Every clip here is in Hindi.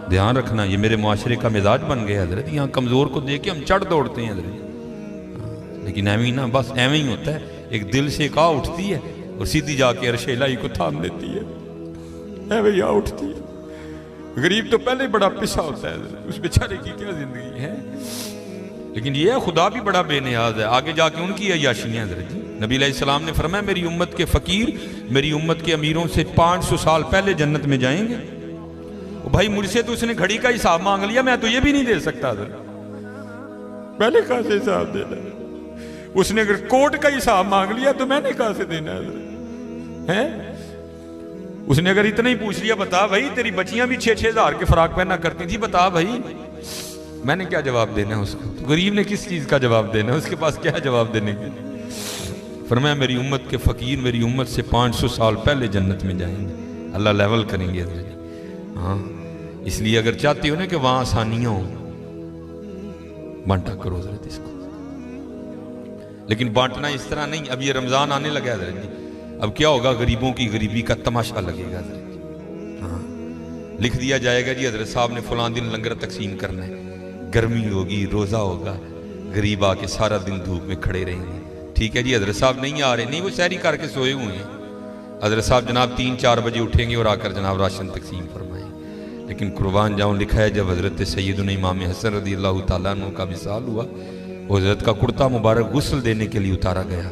ध्यान रखना, ये मेरे मुआशरे का मिजाज बन गया हजरत। यहाँ कमज़ोर को देख के हम चढ़ दौड़ते हैं हजरत, लेकिन एवं ही ना, बस एवं ही होता है। एक दिल से एक आ उठती है और सीधी जाके अरशेलाई को थाम देती है, एवं ही आ उठती है। गरीब तो पहले बड़ा पिसा होता है, उस बेचारे की क्या जिंदगी है। लेकिन ये खुदा भी बड़ा बेनियाज है, आगे जाके उनकी अय्याशियाँ हजरत जी। नबी अलैहिस्सलाम ने फरमाया मेरी उम्मत के फ़कीर मेरी उम्मत के अमीरों से 500 साल पहले जन्नत में जाएंगे। भाई मुझसे तो उसने घड़ी का हिसाब मांग लिया, मैं तो ये भी नहीं दे सकता था, पहले कहां से हिसाब देना। उसने अगर कोर्ट का हिसाब मांग लिया तो मैंने कहां से देना है। उसने अगर इतना ही पूछ लिया, बता भाई तेरी बच्चियां भी 6-6 हज़ार के फराक पहना करती थी, बता भाई, मैंने क्या जवाब देना है उसको। तो गरीब ने किस चीज का जवाब देना है, उसके पास क्या जवाब देने के लिए। फरमाया मेरी उम्मत के फ़कीर मेरी उम्मत से 500 साल पहले जन्नत में जाएंगे, अल्लाह लेवल करेंगे हजरत। हाँ, इसलिए अगर चाहते हो ना कि वहां आसानियां हो, बांटा करो हजरत इसको। लेकिन बांटना इस तरह नहीं, अब ये रमजान आने लगा हजरत जी, अब क्या होगा, गरीबों की गरीबी का तमाशा लगेगा हजरत जी। हाँ, लिख दिया जाएगा जी हजरत साहब ने फलां दिन लंगर तकसीम करना है, गर्मी होगी, रोजा होगा, गरीब आके सारा दिन धूप में खड़े रहेंगे। ठीक है जी, हजरत साहब नहीं आ रहे, नहीं वो सहरी करके सोए हुए हैं। हजरत साहब जनाब 3-4 बजे उठेंगे और आकर जनाब राशन तकसीम फरमाएंगे। लेकिन कुर्बान जाऊं, लिखा है जब हजरत सैयदना इमाम हसन रज़ी अल्लाह तआला अन्हु का विसाल हुआ, हजरत का कुर्ता मुबारक गुस्ल देने के लिए उतारा गया,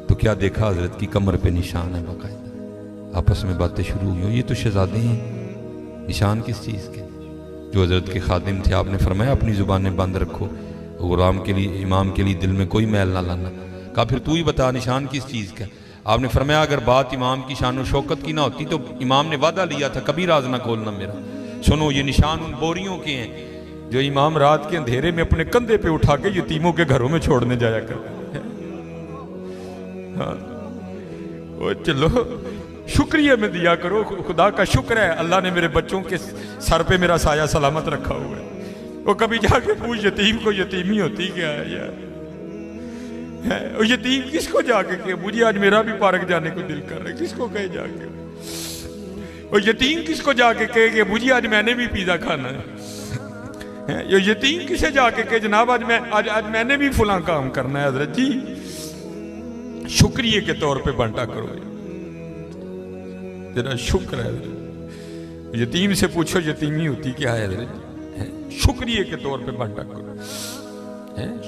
तो क्या देखा, हजरत की कमर पे निशान है बाकायदा। आपस में बातें शुरू हुई, ये तो शहजादे हैं, निशान किस चीज़ के। जो हजरत के खादिम थे, आपने फरमाया अपनी ज़ुबानें बंद रखो, गुलाम के लिए, इमाम के लिए दिल में कोई मैल ना लाना। कहा फिर तू ही बता निशान किस चीज़ का। आपने फरमाया अगर बात इमाम की शान और शौकत की ना होती तो इमाम ने वादा लिया था कभी राज ना खोलना मेरा। सुनो, ये निशान उन बोरियों के हैं जो इमाम रात के अंधेरे में अपने कंधे पे उठा के यतीमों के घरों में छोड़ने जाया करते हैं। हाँ, वो चलो शुक्रिया में दिया करो, खुदा का शुक्र है अल्लाह ने मेरे बच्चों के सर पे मेरा साया सलामत रखा हुआ है। वो कभी जाके पूछ यतीम को यतीमी होती क्या है यार, है यतीम किसको जाके कहे, मुझे आज मेरा भी पार्क जाने को दिल कर रहा है, किसको कहे जाके। और यतीम किसको जाके कहे कि मुझे आज मैंने भी पिज़्ज़ा खाना है। ये यतीम किसे जाके कहे जनाब आज मैंने भी फलां काम करना है। हजरत जी शुक्रिया के तौर पे बांटा करो, तेरा शुक्र है। यतीम से पूछो यतीमी होती क्या है हजरत जी, शुक्रिया के तौर पे बांटा करो।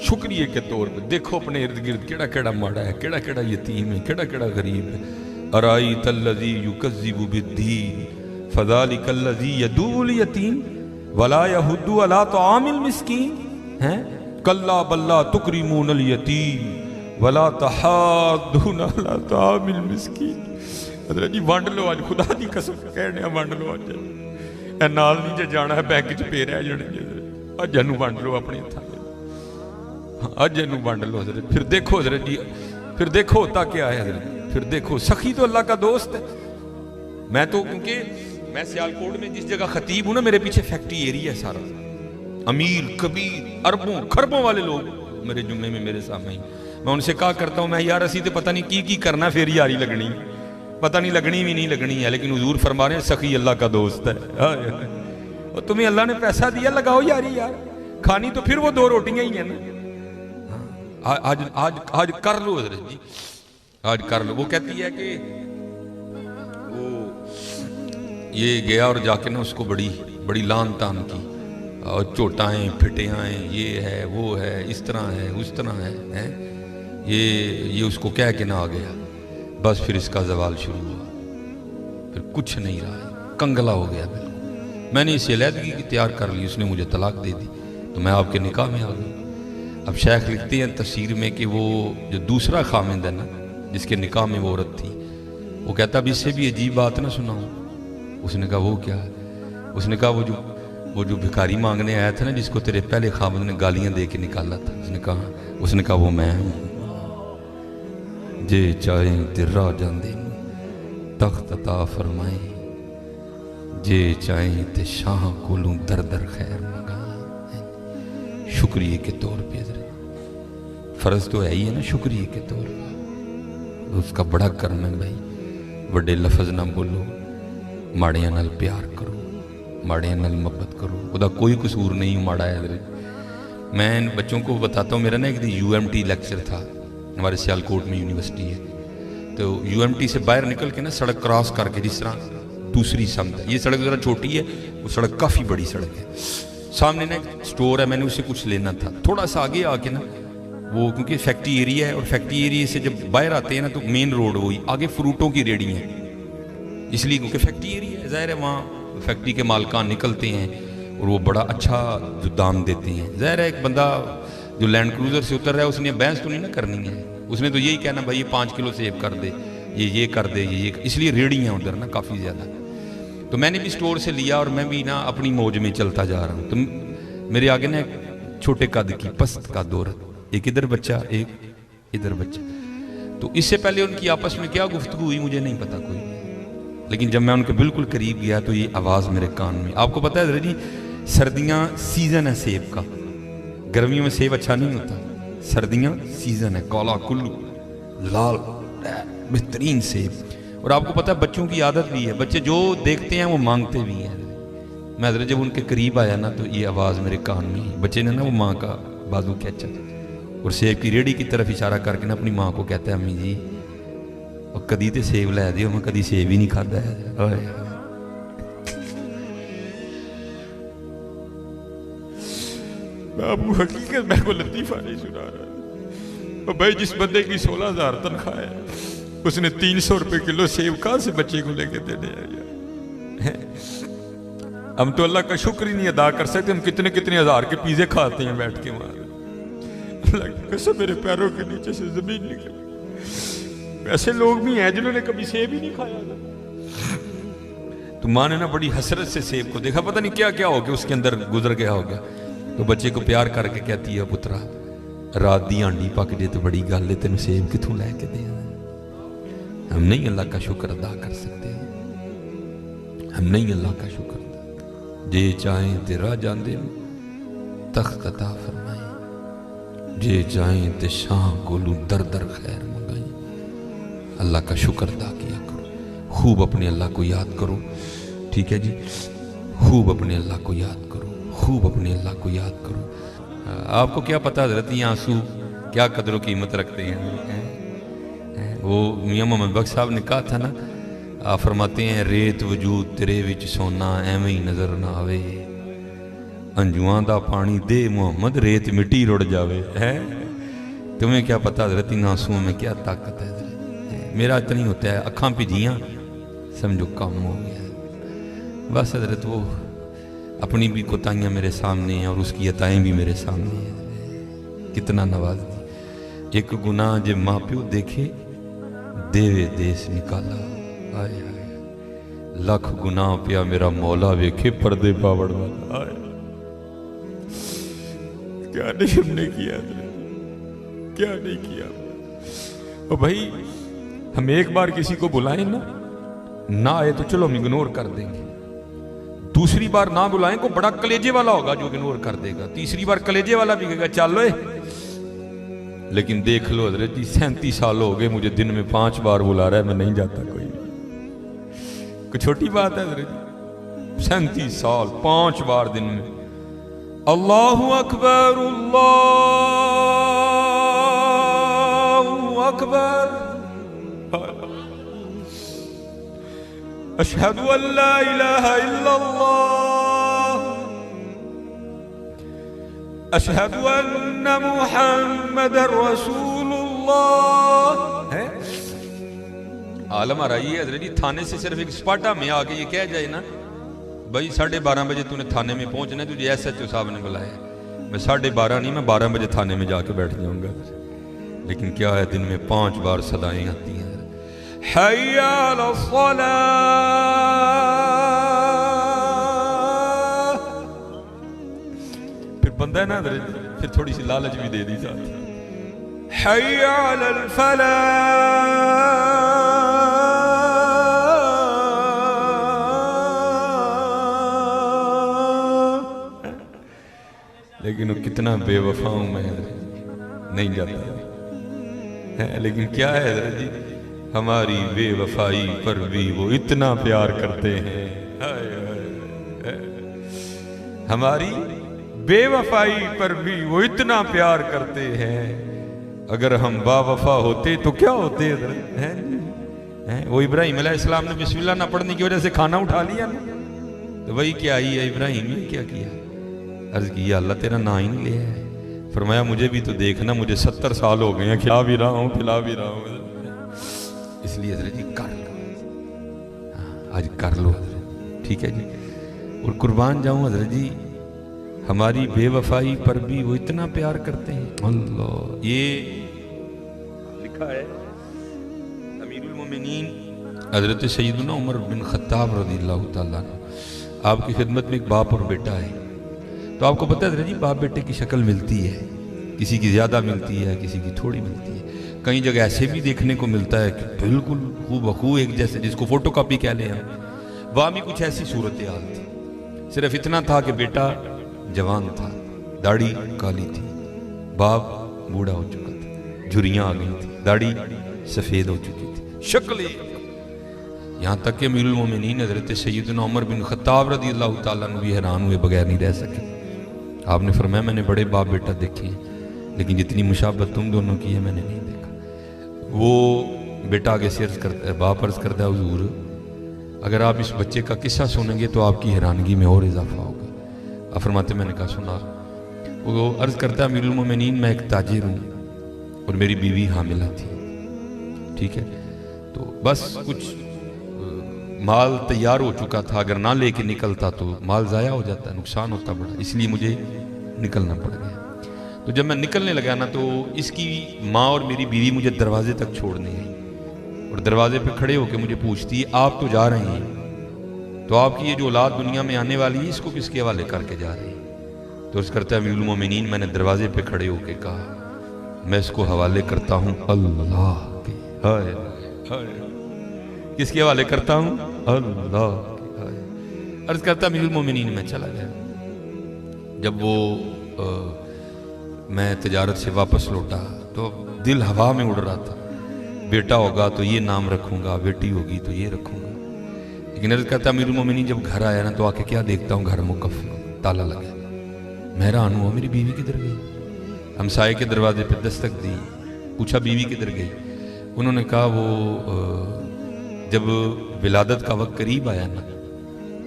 शुक्रिया के तौर पे देखो अपने इर्द गिर्द केड़ा केड़ा माड़ा है, केड़ा केड़ा यतीम है, केड़ा केड़ा गरीब है। अराई तल्लज़ी युकज़्ज़िबु बिद्दीन फ़ज़ालिकल्लज़ी यदूल यतीम वला यहुद्दु अला तआमिल मिस्कीन। हैं कल्ला बल्ला तुकरिमूनल यतीम वला तहाद्दून अला तआमिल मिस्कीन। हज़रत जी वंड लो आज, खुदा दी कसम कहने वंड लो आज, ए नाल नहीं जे जाना है बैंक च पे रह जाने, अज नूं वंड लो अपने हत्थां, अज नूं वंड लो हजरत। फिर देखो हजरत जी, फिर देखो होता क्या है हजरत, फिर देखो सखी तो अल्लाह का दोस्त है। मैं तो क्योंकि मैं सियालकोट में जिस जगह खतीब हूं ना, मेरे पीछे फैक्ट्री एरिया है सारा, अमीर कबीर अरबों खरबों वाले लोग मेरे जुम्मे में मेरे सामने ही। मैं उनसे कहा करता हूं मैं यार असी तो पता नहीं की करना, फिर यारी लगनी, पता नहीं लगनी भी नहीं लगनी है, लेकिन हुजूर फरमा रहे हैं सखी अल्लाह का दोस्त है। और तुम्हें अल्लाह ने पैसा दिया, लगाओ यारी यार, खानी तो फिर वो 2 रोटियां ही है ना। आज आज आज कर लो हजरत जी, आज कर लो। वो कहती है कि वो ये गया और जाके ना उसको बड़ी बड़ी लान तान की, और चोटाएं फिटेआएं, ये है वो है, इस तरह है उस तरह है, ये उसको कह के ना आ गया। बस फिर इसका जवाल शुरू हुआ, फिर कुछ नहीं रहा, कंगला हो गया बिल्कुल। मैंने इसे अलहदगी की तैयार कर ली, उसने मुझे तलाक दे दी, तो मैं आपके निकाह में आ गई। अब शेख लिखते हैं तफसीर में कि वो जो दूसरा खामिंद है ना, जिसके निकाह में वो औरत थी, वो कहता अब इससे भी अजीब बात ना सुनाऊं। उसने कहा वो क्या है? उसने कहा वो जो भिखारी मांगने आया था ना, जिसको तेरे पहले खामिंद ने गालियां दे के निकाला था, उसने कहा वो मैं हूँ। जे चाहे तिर्रा जांदे तख्त अता फरमाए, जे चाहे ते शाह कोलू दर दर खैर मंगाए। शुक्रिया के तौर पे फर्ज तो है ही है ना, शुक्रिया के तौर पे उसका बड़ा करम है भाई। बड़े लफज ना बोलो, माड़ियां नाल प्यार करो, माड़े नाल मुहब्बत करो, उसका कोई कसूर नहीं माड़ा है। मैं बच्चों को बताता हूँ, मेरा ना एक दिन UMT लेक्चर था, हमारे सियालकोट में यूनिवर्सिटी है, तो UMT से बाहर निकल के ना सड़क क्रॉस करके, जिस तरह दूसरी समत, ये सड़क ज़रा छोटी है, वो सड़क काफ़ी बड़ी सड़क है, सामने ना एक स्टोर है, मैंने उससे कुछ लेना था। थोड़ा सा आगे आके ना वो, क्योंकि फैक्ट्री एरिया है और फैक्ट्री एरिया से जब बाहर आते हैं ना तो मेन रोड वही, आगे फ्रूटों की रेडी है, इसलिए क्योंकि फैक्ट्री एरिया है, ज़ाहिर है वहाँ फैक्ट्री के मालकान निकलते हैं और वो बड़ा अच्छा जो दाम देते हैं। ज़ाहिर है एक बंदा जो लैंड क्रूज़र से उतर रहा है उसने बहस तो नहीं ना करनी है, उसने तो यही कहना भाई ये 5 किलो सेब कर दे, ये कर दे, ये, इसलिए रेडी हैं उधर ना काफ़ी ज़्यादा। तो मैंने भी स्टोर से लिया और मैं भी ना अपनी मौज में चलता जा रहा हूँ। तो मेरे आगे ना छोटे कद की पस्त का औरत, एक इधर बच्चा एक इधर बच्चा, तो इससे पहले उनकी आपस में क्या गुफ्तगू हुई मुझे नहीं पता कोई, लेकिन जब मैं उनके बिल्कुल करीब गया तो ये आवाज़ मेरे कान में। आपको पता है जी, सर्दियाँ सीज़न है सेब का, गर्मियों में सेब अच्छा नहीं होता, सर्दियाँ सीज़न है, काला कुल्लू लाल बेहतरीन सेब। और आपको पता है बच्चों की आदत भी है, बच्चे जो देखते हैं वो मांगते भी हैं। मैं हज़रत जब उनके करीब आया ना तो ये आवाज़ मेरे कान में, बच्चे ने ना वो माँ का बाजू खींचा और सेब की रेड़ी की तरफ इशारा करके ना अपनी माँ को कहता है, अम्मी जी और कदी तो सेब लै दियो, मैं कदी सेब ही नहीं खाता है। मैं आपको हकीकत, मैं को लतीफ़ा नहीं सुना रहा भाई, जिस बंदे की 16,000 तनख्वाह है उसने 300 रुपये किलो सेब कहाँ से बच्चे को लेके देने हैं? हम तो अल्लाह का शुक्र ही नहीं अदा कर सकते, हम कितने कितने हज़ार के पिज़्ज़े खाते हैं बैठ के वहाँ। अल्लाह की कसम मेरे पैरों के नीचे से ज़मीन निकल। ऐसे लोग भी हैं जिन्होंने कभी सेब ही नहीं खाया। तो माँ ने ना बड़ी हसरत से सेब को देखा, पता नहीं क्या क्या हो गया उसके अंदर गुजर गया हो गया। तो बच्चे को प्यार करके कहती है, पुत्रा रात दी आंडी पक जे तो बड़ी गल है, तेन सेब कितों लैके दे। हम नहीं अल्लाह का शुक्र अदा कर सकते, हम नहीं अल्लाह का शुक्र अदा। जे चाहें ते राह जांदे तख्त अता फरमाए, जे चाहें ते शाह कोलू दर दर खैर मंगाई। अल्लाह का शुक्र अदा किया करो, खूब अपने अल्लाह को याद करो, ठीक है जी, खूब अपने अल्लाह को याद करो, खूब अपने अल्लाह को याद करो। आपको क्या पता हज़रत ये आंसू क्या कदर व कीमत रखते हैं? वो मियाँ मोहम्मद बख्श साहब ने कहा था ना, आप फरमाते हैं रेत वजूद तेरे विच सोना एवं ही नज़र ना आवे, अंजुआं दा पानी दे मोहम्मद रेत मिट्टी रुड़ जावे। है तुम्हें क्या पता हज़रत इन आंसुओं में क्या ताकत है? मेरा इतना ही होता है, अखां भिजियाँ समझो काम हो गया बस। हज़रत वो अपनी भी कोताहियाँ मेरे सामने हैं और उसकी अताएँ भी मेरे सामने हैं, कितना नवाज दी। एक गुनाह जे माँ प्यो देखे देवे देश निकाला, आए आए लख गुनाह पिया मेरा मौला वेखे पर्दे पावड़ वाला। आए क्या नहीं हमने किया, क्या नहीं किया। और भाई हम एक बार किसी को बुलाएं ना आए तो चलो हम इग्नोर कर देंगे, दूसरी बार ना बुलाएं को बड़ा कलेजे वाला होगा जो इग्नोर कर देगा, तीसरी बार कलेजे वाला भी कहेगा चलो। लेकिन देख लो हजरत जी 37 साल हो गए मुझे दिन में 5 बार बुला रहा है, मैं नहीं जाता कोई छोटी बात है हजरत जी, 37 साल 5 बार दिन में। अल्लाहु अकबर अल्लाहु अकबर अशहदु अल्ला इलाहा इल्लल्लाह अशहदु अन्ना मुहम्मदर रसूलुल्लाह। है आलम आ रही है हजरत जी, थाने से सिर्फ एक स्पाटा में आके ये कह जाए ना भाई 12:30 बजे तूने थाने में पहुंचना है, तुझे SHO साहब ने बुलाया, मैं 12:30 नहीं मैं 12 बजे थाने में जाके बैठ जाऊंगा। लेकिन क्या है दिन में 5 बार सदाएं आती हैं, हय्या अला सलाह। फिर बंदा है ना फिर थोड़ी सी लालच भी दे दी जाती, हय्या अला फलाह। लेकिन वो कितना बेवफा हूं मैं, नहीं जाता है। लेकिन क्या है जी, हमारी बेवफाई पर भी वो इतना प्यार करते हैं। हाय हाय। हमारी बेवफाई पर भी वो इतना प्यार करते हैं, अगर हम बावफा होते तो क्या होते हैं? वो इब्राहिम अलैहिस्सलाम ने बिस्मिल्लाह ना पढ़ने की वजह से खाना उठा लिया ना, तो वही क्या आई है, इब्राहिम ने क्या किया? अर्ज किया अल्लाह तेरा ना ही नहीं लिया है। फरमाया मुझे भी तो देखना, मुझे 70 साल हो गए हैं, खिला भी रहा हूँ पिला भी रहा हूँ, इसलिए हजरत जी कर लो, आज कर लो हजरत, ठीक है जी। और कुर्बान जाऊँ हजरत जी, हमारी बेवफाई पर भी वो इतना प्यार करते हैं। अल्लाह, ये लिखा है अमीरुल मोमिनीन हजरत सैयदना उमर बिन खत्ताब रज़ियल्लाहु ताला अन्हु, आपकी खिदमत में एक बाप और बेटा है। तो आपको पता है जी, बाप बेटे की शक्ल मिलती है, किसी की ज़्यादा मिलती है, किसी की थोड़ी मिलती है। कई जगह ऐसे भी देखने को मिलता है कि बिल्कुल हूबहू एक जैसे, जिसको फोटो कॉपी कह लें हम। वहाँ भी कुछ ऐसी सूरत हाल थी, सिर्फ इतना था कि बेटा जवान था, दाढ़ी काली थी, बाप बूढ़ा हो चुका था, झुर्रियाँ आ गई थी, दाढ़ी सफ़ेद हो चुकी थी, शक्ल यहाँ तक कि अमीरुल मोमिनीन हज़रत सैयदना उमर बिन खत्ताब रज़ियल्लाहु ताला अन्हु भी हैरान हुए, बगैर नहीं रह सके। आपने फरमाया मैंने बड़े बाप बेटा देखे, लेकिन जितनी मुशाबत तुम दोनों की है मैंने नहीं देखा। वो बेटा आगे से अर्ज करता है, बाप अर्ज करता है हुजूर अगर आप इस बच्चे का किस्सा सुनेंगे तो आपकी हैरानगी में और इजाफा होगा। आप फरमाते मैंने कहा सुना। वो अर्ज करता है अमीरुल मोमिनीन मैं एक ताजिर हूँ और मेरी बीवी हामिला थी, ठीक है, तो बस कुछ माल तैयार हो चुका था, अगर ना लेके निकलता तो माल ज़ाया हो जाता, नुकसान होता बड़ा, इसलिए मुझे निकलना पड़ गया। तो जब मैं निकलने लगा ना, तो इसकी माँ और मेरी बीवी मुझे दरवाजे तक छोड़ने आई और दरवाजे पे खड़े होकर मुझे पूछती है आप तो जा रहे हैं, तो आपकी ये जो औलाद दुनिया में आने वाली है इसको किसके हवाले करके जा रही है? तो उस करता है अमीरुल मोमिनीन मैंने दरवाजे पे खड़े होकर कहा मैं इसको हवाले करता हूँ अल्लाह के। हाय हाय, किसके हवाले करता हूँ? अल्लाह के। अर्ज करता अमीरुल मोमिनीन मैं चला गया। जब वो मैं तजारत से वापस लौटा तो दिल हवा में उड़ रहा था, बेटा होगा तो ये नाम रखूंगा, बेटी होगी तो ये रखूंगा। लेकिन अर्ज करता अमीरुल मोमिनीन जब घर आया ना, तो आके क्या देखता हूँ, घर मुकफ्फल, ताला लगा। मैं हैरान हुआ, मेरी बीवी किधर गई? हमसाये के दरवाजे पे दस्तक दी, पूछा बीवी किधर गई? उन्होंने कहा वो जब विलादत का वक्त करीब आया ना,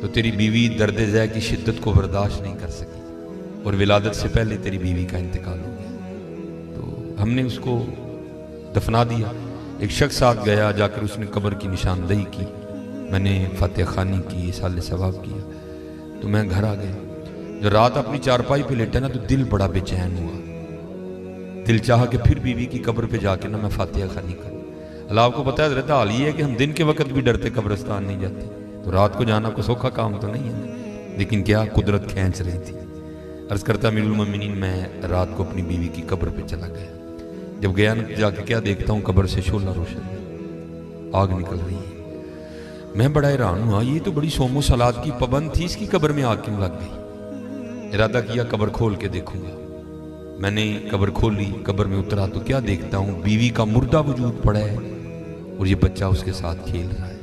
तो तेरी बीवी दर्द ज़ै की शिद्दत को बर्दाश्त नहीं कर सकी और विलादत से पहले तेरी बीवी का इंतकाल हो गया। तो हमने उसको दफना दिया। एक शख्स साथ गया, जाकर उसने कब्र की निशानदही की, मैंने फातिहा खानी की, साले सवाब किया। तो मैं घर आ गया। जब रात अपनी चारपाई पे लेटा ना, तो दिल बड़ा बेचैन हुआ। दिल चाहा कि फिर बीवी की कब्र पे जाके ना मैं फातिहा खानी करूँ। अल्लाह आपको पता है हाल ये है कि हम दिन के वक्त भी डरते कब्रिस्तान नहीं जाते, तो रात को जाना कोई सौखा काम तो नहीं है, लेकिन क्या कुदरत खींच रही थी। अर्ज करता अमीरुल मोमिनीन मैं रात को अपनी बीवी की कब्र पे चला गया। जब गया ना, जाके क्या देखता हूँ, कब्र से शोला रोशन है, आग निकल रही है। मैं बड़ा हैरान हुआ, ये तो बड़ी सोमो सलाद की पाबंद थी, इसकी कब्र में आग क्यों लग गई? इरादा किया कब्र खोल के देखूंगा। मैंने कब्र खोली, कब्र में उतरा तो क्या देखता हूँ, बीवी का मुर्दा वजूद पड़ा है और ये बच्चा उसके साथ खेल रहा है।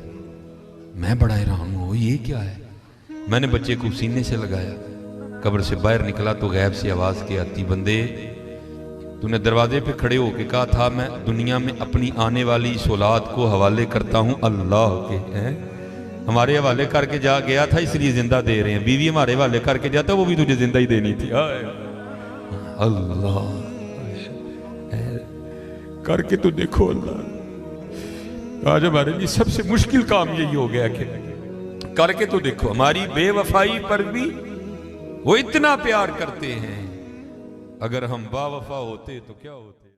मैं बड़ा हैरान हूँ, ये क्या है? मैंने बच्चे को सीने से लगाया, कब्र से बाहर निकला तो गैब से आवाज़ की आती, बंदे तूने दरवाजे पे खड़े होके कहा था मैं दुनिया में अपनी आने वाली इस औलाद को हवाले करता हूँ अल्लाह के। हैं हमारे हवाले करके जा गया था इसलिए जिंदा दे रहे हैं, बीवी हमारे हवाले करके जाता वो भी तुझे जिंदा ही देनी थी। अल्लाह करके तो देखो अल्लाह। आज हमारे लिए सबसे मुश्किल काम यही हो गया कि करके तो देखो, हमारी बेवफाई पर भी वो इतना प्यार करते हैं, अगर हम बावफा होते तो क्या होते।